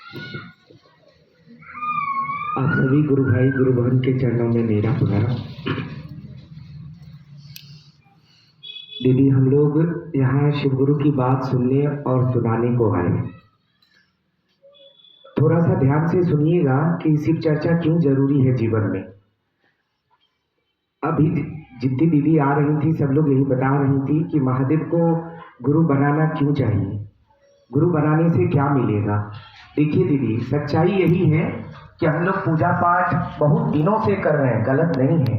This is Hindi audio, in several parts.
आप सभी गुरु भाई गुरु बहन के चरणों में मेरा प्रणाम। दीदी, हम लोग यहाँ शिव गुरु की बात सुनने और सुनाने को आए। थोड़ा सा ध्यान से सुनिएगा कि शिव चर्चा क्यों जरूरी है जीवन में। अभी जितनी दीदी आ रही थी सब लोग यही बता रही थी कि महादेव को गुरु बनाना क्यों चाहिए, गुरु बनाने से क्या मिलेगा। देखिए दीदी, सच्चाई यही है कि हम लोग पूजा पाठ बहुत दिनों से कर रहे हैं, गलत नहीं है,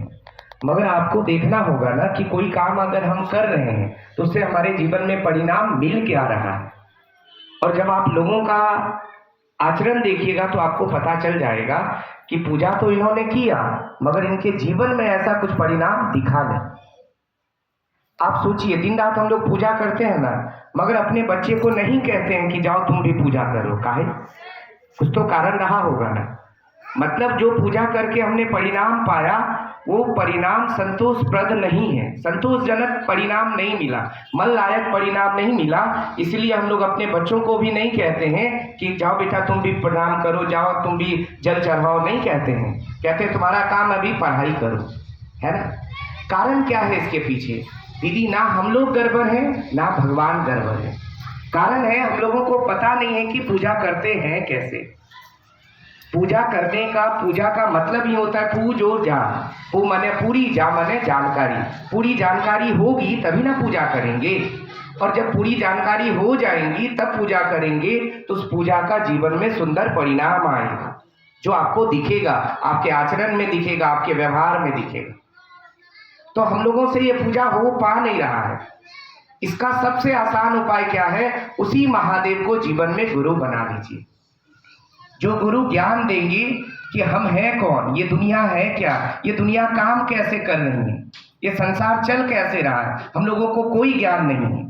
मगर आपको देखना होगा ना कि कोई काम अगर हम कर रहे हैं तो उससे हमारे जीवन में परिणाम मिल क्या रहा है। और जब आप लोगों का आचरण देखिएगा तो आपको पता चल जाएगा कि पूजा तो इन्होंने किया मगर इनके जीवन में ऐसा कुछ परिणाम दिखा नहीं। आप सोचिए, दिन रात हम लोग पूजा करते हैं ना, मगर अपने बच्चे को नहीं कहते हैं कि जाओ तुम भी पूजा करो। काहे? कुछ तो कारण रहा होगा ना। मतलब जो पूजा करके हमने परिणाम पाया वो परिणाम संतोषप्रद नहीं है, संतोषजनक परिणाम नहीं मिला, मन लायक परिणाम नहीं मिला। इसलिए हम लोग अपने बच्चों को भी नहीं कहते हैं कि जाओ बेटा तुम भी प्रणाम करो, जाओ तुम भी जल चढ़ाओ, नहीं कहते हैं। कहते हैं तुम्हारा काम अभी पढ़ाई करो, है ना। कारण क्या है इसके पीछे? दीदी, ना हम लोग गड़बड़ हैं ना भगवान गड़बड़ है। कारण है हम लोगों को पता नहीं है कि पूजा करते हैं कैसे। पूजा करने का, पूजा का मतलब ही होता है पूजो जा। पू माने पूरी, जा माने जानकारी। पूरी जानकारी होगी तभी ना पूजा करेंगे, और जब पूरी जानकारी हो जाएंगी तब पूजा करेंगे तो उस पूजा का जीवन में सुंदर परिणाम आएगा, जो आपको दिखेगा, आपके आचरण में दिखेगा, आपके व्यवहार में दिखेगा। तो हम लोगों से ये पूजा हो पा नहीं रहा है। इसका सबसे आसान उपाय क्या है? उसी महादेव को जीवन में गुरु बना लीजिए। जो गुरु ज्ञान देंगे कि हम हैं कौन, ये दुनिया है क्या, ये दुनिया काम कैसे कर रही है, ये संसार चल कैसे रहा है, हम लोगों को कोई ज्ञान नहीं है।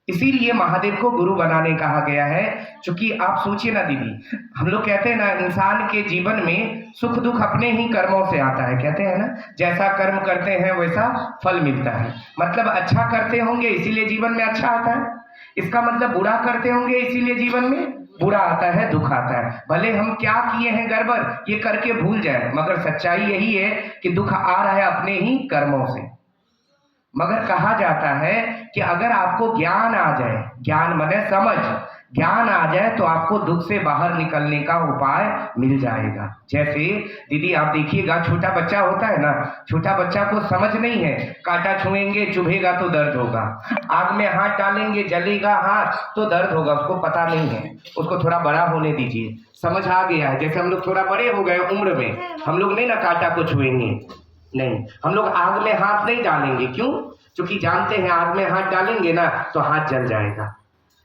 इसीलिए महादेव को गुरु बनाने कहा गया है। क्योंकि आप सोचिए ना दीदी, हम लोग कहते हैं ना इंसान के जीवन में सुख दुख अपने ही कर्मों से आता है। कहते हैं ना, जैसा कर्म करते हैं वैसा फल मिलता है। मतलब अच्छा करते होंगे इसीलिए जीवन में अच्छा आता है, इसका मतलब बुरा करते होंगे इसीलिए जीवन में बुरा आता है, दुख आता है। भले हम क्या किए हैं गड़बड़ ये करके भूल जाए, मगर सच्चाई यही है कि दुख आ रहा है अपने ही कर्मों से। मगर कहा जाता है कि अगर आपको ज्ञान आ जाए, ज्ञान माने समझ, ज्ञान आ जाए तो आपको दुख से बाहर निकलने का उपाय मिल जाएगा। जैसे दीदी आप देखिएगा, छोटा बच्चा होता है ना, छोटा बच्चा को समझ नहीं है, कांटा छुएंगे चुभेगा तो दर्द होगा, आग में हाथ डालेंगे जलेगा हाथ तो दर्द होगा, उसको पता नहीं है। उसको थोड़ा बड़ा होने दीजिए, समझ आ गया है। जैसे हम लोग थोड़ा बड़े हो गए उम्र में, हम लोग नहीं ना कांटा को छुएंगे, नहीं, हम लोग आग में हाथ नहीं डालेंगे। क्यों? क्योंकि जानते हैं आग में हाथ डालेंगे ना तो हाथ जल जाएगा,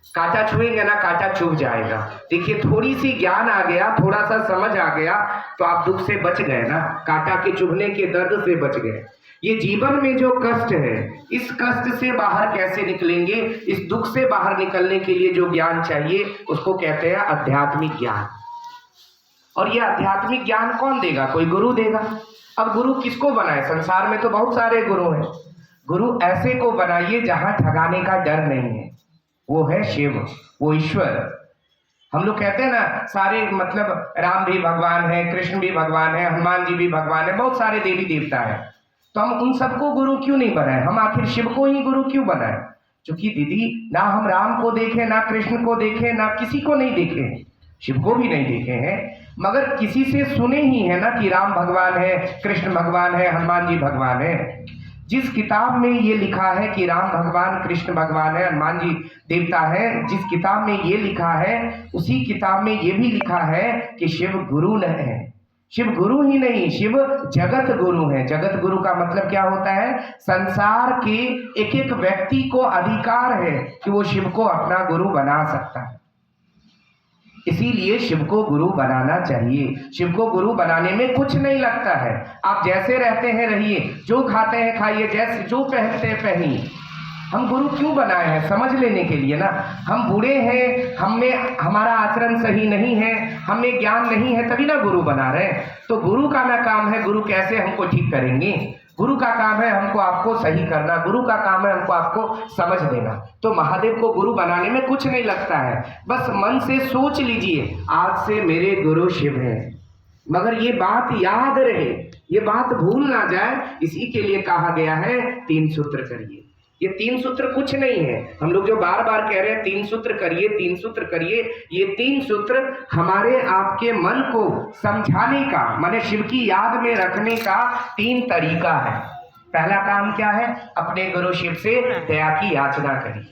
कांटा छुएंगे ना कांटा चुभ जाएगा। देखिए, थोड़ी सी ज्ञान आ गया, थोड़ा सा समझ आ गया तो आप दुख से बच गए ना, कांटा के चुभने के दर्द से बच गए। ये जीवन में जो कष्ट है, इस कष्ट से बाहर कैसे निकलेंगे, इस दुख से बाहर निकलने के लिए जो ज्ञान चाहिए उसको कहते हैं आध्यात्मिक ज्ञान। और ये आध्यात्मिक ज्ञान कौन देगा? कोई गुरु देगा। अब गुरु किसको बनाए? संसार में तो बहुत सारे गुरु हैं। गुरु ऐसे को बनाइए जहां ठगाने का डर नहीं है, वो है शिव, वो ईश्वर। हम लोग कहते हैं ना सारे, मतलब राम भी भगवान है, कृष्ण भी भगवान है, हनुमान जी भी भगवान है, बहुत सारे देवी देवता है। तो हम उन सबको गुरु क्यों नहीं बनाए? हम आखिर शिव को ही गुरु क्यों बनाए? क्योंकि दीदी, ना हम राम को देखे, ना कृष्ण को देखे, ना किसी को नहीं देखे, शिव को भी नहीं देखे हैं, मगर किसी से सुने ही है ना कि राम भगवान है, कृष्ण भगवान है, हनुमान जी भगवान है। जिस किताब में ये लिखा है कि राम भगवान, कृष्ण भगवान है, हनुमान जी देवता है, जिस किताब में ये लिखा है उसी किताब में ये भी लिखा है कि शिव गुरु नहीं है। शिव गुरु ही नहीं, शिव जगत गुरु है। जगत गुरु का मतलब क्या होता है? संसार के एक एक व्यक्ति को अधिकार है कि वो शिव को अपना गुरु बना सकता है। इसीलिए शिव को गुरु बनाना चाहिए। शिव को गुरु बनाने में कुछ नहीं लगता है। आप जैसे रहते हैं रहिए, जो खाते हैं खाइए, जैसे जो पहनते हैं पहनिए। हम गुरु क्यों बनाए हैं? समझ लेने के लिए ना। हम बूढ़े हैं, हमें हमारा आचरण सही नहीं है, हमें ज्ञान नहीं है, तभी ना गुरु बना रहे हैं। तो गुरु का ना काम है गुरु कैसे हमको ठीक करेंगे। गुरु का काम है हमको आपको सही करना, गुरु का काम है हमको आपको समझ देना। तो महादेव को गुरु बनाने में कुछ नहीं लगता है, बस मन से सोच लीजिए आज से मेरे गुरु शिव हैं। मगर ये बात याद रहे, ये बात भूल ना जाए, इसी के लिए कहा गया है 3 सूत्र करिए। ये 3 सूत्र कुछ नहीं है, हम लोग जो बार बार कह रहे हैं 3 सूत्र करिए 3 सूत्र करिए, ये 3 सूत्र हमारे आपके मन को समझाने का, माने शिव की याद में रखने का 3 तरीका है। पहला काम क्या है? अपने गुरु शिव से दया की याचना करिए।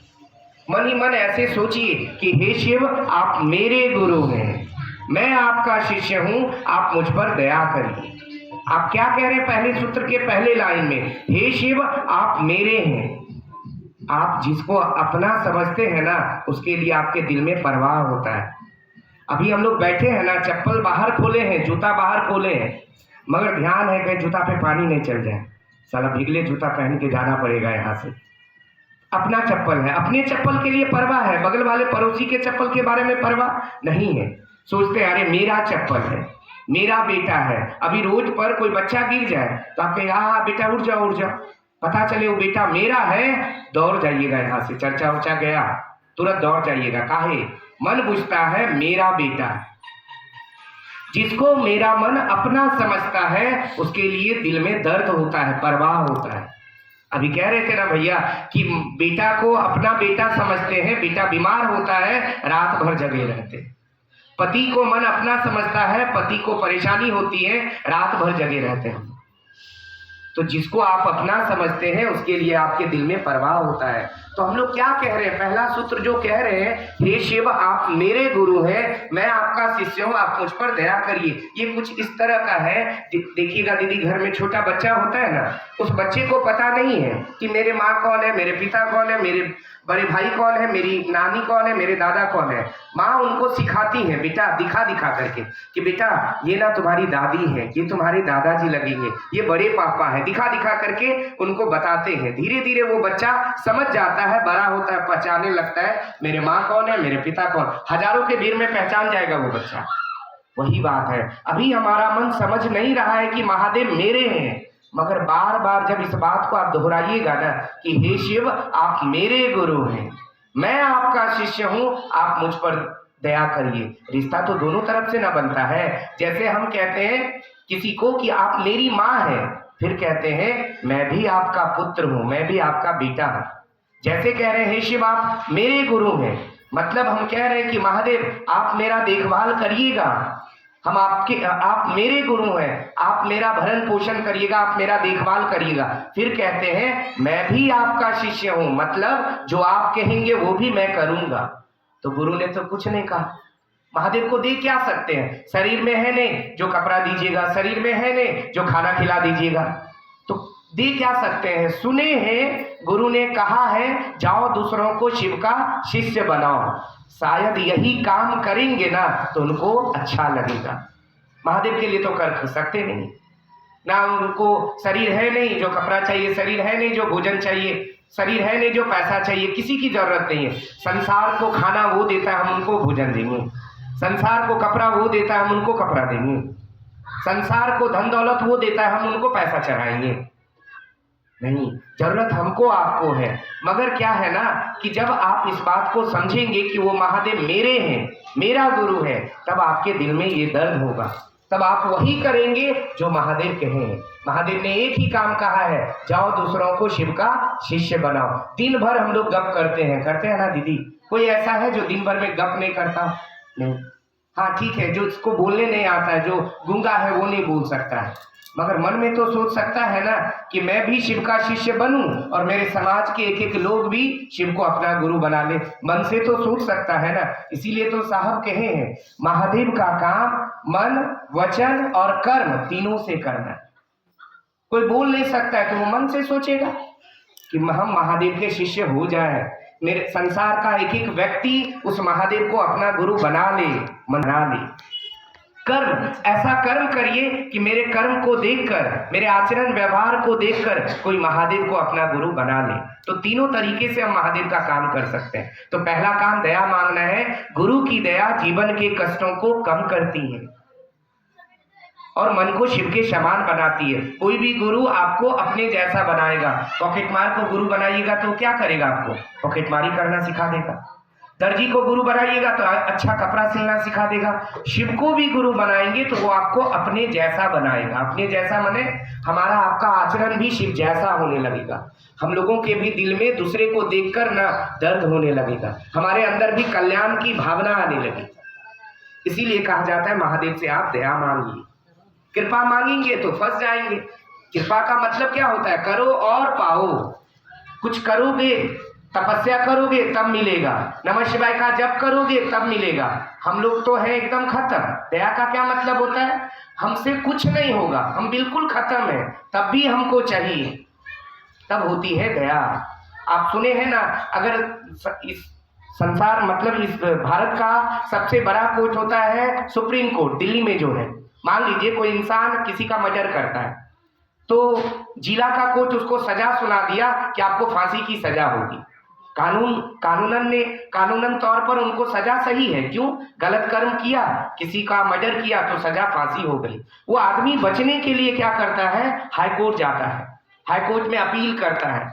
मन ही मन ऐसे सोचिए कि हे शिव आप मेरे गुरु हैं, मैं आपका शिष्य हूं, आप मुझ पर दया करिए। आप क्या कह रहे हैं पहले सूत्र के पहले लाइन में? हे शिव आप मेरे हैं। आप जिसको अपना समझते हैं ना, उसके लिए आपके दिल में परवाह होता है। अभी हम लोग बैठे हैं ना, चप्पल बाहर खोले हैं, जूता बाहर खोले हैं, मगर ध्यान है कि जूता पे पानी नहीं चल जाए, साला भीगले जूता पहन के जाना पड़ेगा यहाँ से। अपना चप्पल है, अपने चप्पल के लिए परवाह है, बगल वाले पड़ोसी के चप्पल के बारे में परवाह नहीं है। सोचते अरे मेरा चप्पल है, मेरा बेटा है। अभी रोड पर कोई बच्चा गिर जाए तो आप कहेंगे हाँ बेटा उठ जाओ उठ जाओ, पता चले वो बेटा मेरा है, दौड़ जाइएगा यहाँ से, चर्चा उर्चा गया तुरंत दौड़ जाइएगा। काहे? मन बुझता है मेरा बेटा है। जिसको मेरा मन अपना समझता है उसके लिए दिल में दर्द होता है, परवाह होता है। अभी कह रहे थे ना भैया कि बेटा को अपना बेटा समझते हैं, बेटा बीमार होता है रात भर जगे रहते हैं। पति को मन अपना समझता है, पति को परेशानी होती है रात भर जगे रहते हैं। तो जिसको आप अपना समझते हैं उसके लिए आपके दिल में परवाह होता है। तो हम लोग क्या कह रहे हैं? पहला सूत्र जो कह रहे हैं, हे शिव आप मेरे गुरु हैं, मैं आपका शिष्य हूं, आप मुझ पर दया करिए, ये कुछ इस तरह का है। देखिएगा दीदी, घर में छोटा बच्चा होता है ना, उस बच्चे को पता नहीं है कि मेरे माँ कौन है, मेरे पिता कौन है, मेरे बड़े भाई कौन है, मेरी नानी कौन है, मेरे दादा कौन है। माँ उनको सिखाती है बेटा दिखा दिखा करके कि बेटा ये ना तुम्हारी दादी है, ये तुम्हारे दादाजी लगेंगे, ये बड़े पापा है, दिखा दिखा करके उनको बताते हैं। धीरे धीरे वो बच्चा समझ जाता है, बड़ा होता है, पहचानने लगता है मेरे माँ कौन है, मेरे पिता कौन। हजारों के भीड़ में पहचान जाएगा वो बच्चा। वही बात है, अभी हमारा मन समझ नहीं रहा है कि महादेव मेरे हैं, मगर बार बार जब इस बात को आप दोहराइएगा ना कि हे शिव आप मेरे गुरु हैं, मैं आपका शिष्य हूं, आप मुझ पर दया करिए। रिश्ता तो दोनों तरफ से ना बनता है। जैसे हम कहते हैं किसी को कि आप मेरी माँ है, फिर कहते हैं मैं भी आपका पुत्र हूं, मैं भी आपका बेटा हूं। जैसे कह रहे हैं हे शिव आप मेरे गुरु हैं, मतलब हम कह रहे हैं कि महादेव आप मेरा देखभाल करिएगा, हम आप मेरे गुरु हैं, आप मेरा भरण पोषण करिएगा, आप मेरा देखभाल करिएगा। फिर कहते हैं मैं भी आपका शिष्य हूं, मतलब जो आप कहेंगे वो भी मैं करूंगा। तो गुरु ने तो कुछ नहीं कहा, महादेव को दे क्या सकते हैं? शरीर में है नहीं जो कपड़ा दीजिएगा, शरीर में है नहीं जो खाना खिला दीजिएगा, तो दे क्या सकते हैं? सुने हैं गुरु ने कहा है जाओ दूसरों को शिव का शिष्य बनाओ, शायद यही काम करेंगे ना तो उनको अच्छा लगेगा। महादेव के लिए तो कर सकते नहीं ना, उनको शरीर है नहीं जो कपड़ा चाहिए, शरीर है नहीं जो भोजन चाहिए, शरीर है नहीं जो पैसा चाहिए, किसी की जरूरत नहीं है। संसार को खाना वो देता है, हम उनको भोजन देंगे। संसार को कपड़ा वो देता है, हम उनको कपड़ा देंगे। संसार को धन दौलत वो देता है, हम उनको पैसा चढ़ाएंगे। नहीं, जरूरत हमको आपको है। मगर क्या है ना कि जब आप इस बात को समझेंगे कि वो महादेव मेरे हैं, मेरा गुरु है, तब आपके दिल में ये दर्द होगा, तब आप वही करेंगे जो महादेव कहे। महादेव ने एक ही काम कहा है, जाओ दूसरों को शिव का शिष्य बनाओ। दिन भर हम लोग गप करते हैं ना दीदी? कोई ऐसा है जो दिन भर में गप नहीं करता? नहीं। हाँ ठीक है, जो इसको बोलने नहीं आता है, जो गूंगा है वो नहीं बोल सकता है, मगर मन में तो सोच सकता है ना कि मैं भी शिव का शिष्य बनूं और मेरे समाज के एक एक लोग भी शिव को अपना गुरु बना ले। मन से तो सोच सकता है ना। इसीलिए तो साहब कहे हैं महादेव का काम मन वचन और कर्म तीनों से करना। कोई बोल नहीं सकता है तो वो मन से सोचेगा कि हम महादेव के शिष्य हो जाएं, मेरे संसार का एक एक व्यक्ति उस महादेव को अपना गुरु बना ले। कर्म, ऐसा कर्म करिए कि मेरे कर्म को देखकर, मेरे आचरण व्यवहार को देखकर कोई महादेव को अपना गुरु बना ले। तो तीनों तरीके से हम महादेव का काम कर सकते हैं। तो पहला काम दया मांगना है। गुरु की दया जीवन के कष्टों को कम करती है। और मन को शिव के समान बनाती है। कोई भी गुरु आपको अपने जैसा बनाएगा। पॉकेटमार को गुरु बनाइएगा तो क्या करेगा? आपको पॉकेटमारी करना सिखा देगा। दर्जी को गुरु बनाइएगा तो अच्छा कपड़ा सिलना सिखा देगा। शिव को भी गुरु बनाएंगे तो वो आपको अपने जैसा बनाएगा। अपने जैसा माने हमारा आपका आचरण भी शिव जैसा होने लगेगा। हम लोगों के भी दिल में दूसरे को देखकर ना दर्द होने लगेगा, हमारे अंदर भी कल्याण की भावना आने लगेगी। इसीलिए कहा जाता है महादेव से आप दया मांगिए। कृपा मांगेंगे तो फंस जाएंगे। कृपा का मतलब क्या होता है? करो और पाओ। कुछ करोगे, तपस्या करोगे तब मिलेगा। नमः शिवाय का जप करोगे तब मिलेगा। हम लोग तो है एकदम खत्म। दया का क्या मतलब होता है? हमसे कुछ नहीं होगा, हम बिल्कुल खत्म है, तब भी हमको चाहिए, तब होती है दया। आप सुने हैं ना, अगर इस संसार मतलब इस भारत का सबसे बड़ा कोर्ट होता है सुप्रीम कोर्ट, दिल्ली में जो है। मान लीजिए कोई इंसान किसी का मर्डर करता है तो जिला का कोर्ट उसको सजा सुना दिया कि आपको फांसी की सजा होगी। कानूनन तौर पर उनको सजा सही है। क्यों? गलत कर्म किया, किसी का मर्डर किया तो सजा फांसी हो गई। वो आदमी बचने के लिए क्या करता है? हाई कोर्ट जाता है, हाई कोर्ट में अपील करता है।